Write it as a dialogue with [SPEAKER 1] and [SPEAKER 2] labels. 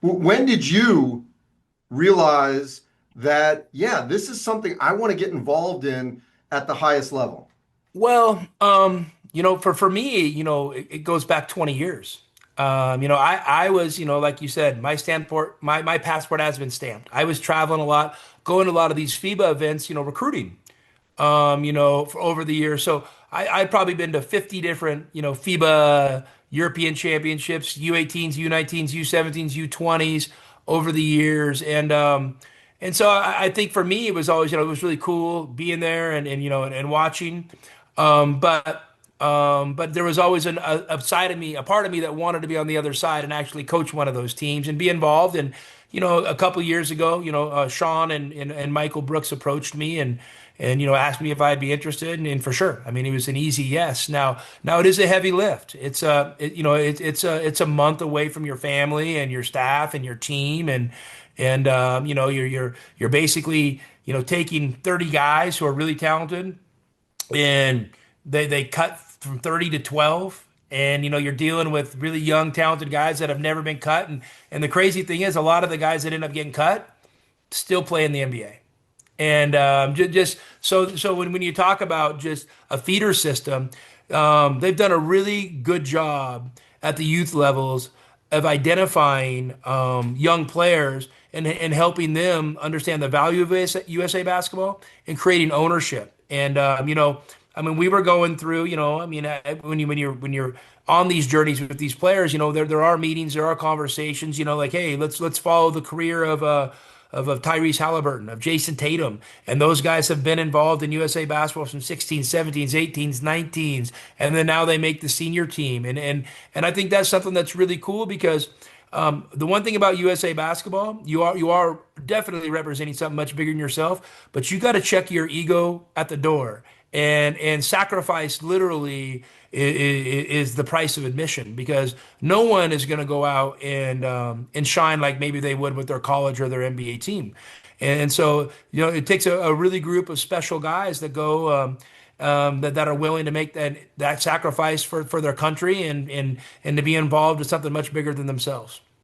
[SPEAKER 1] When did you realize that, yeah, this is something I want to get involved in at the highest level?
[SPEAKER 2] Well, for me, it goes back 20 years. I was, like you said, my passport has been stamped. I was traveling a lot, going to a lot of these FIBA events, recruiting, for over the years. So I've probably been to 50 different, FIBA European championships, U18s, U19s, U17s, U20s over the years. And so I think for me, it was always, it was really cool being there and watching. But there was always a side of me, a part of me that wanted to be on the other side and actually coach one of those teams and be involved. And, a couple years ago, Sean and Michael Brooks approached me and asked me if I'd be interested, and for sure. I mean, it was an easy yes. Now it is a heavy lift. It's a month away from your family and your staff and your team, and you're basically taking 30 guys who are really talented, and they cut from 30 to 12, and you're dealing with really young talented guys that have never been cut, and the crazy thing is a lot of the guys that end up getting cut still play in the NBA. And just so when you talk about just a feeder system, they've done a really good job at the youth levels of identifying young players and helping them understand the value of USA basketball and creating ownership. And I mean, we were going through, I mean, when you're on these journeys with these players, there are meetings, there are conversations, like, hey, let's follow the career of Tyrese Halliburton, of Jason Tatum. And those guys have been involved in USA basketball from 16s, 17s, 18s, 19s. And then now they make the senior team. And I think that's something that's really cool because the one thing about USA basketball, you are definitely representing something much bigger than yourself, but you got to check your ego at the door, and sacrifice literally is the price of admission, because no one is going to go out and shine like maybe they would with their college or their NBA team. And so it takes a really group of special guys that go that are willing to make that sacrifice for their country and to be involved in something much bigger than themselves.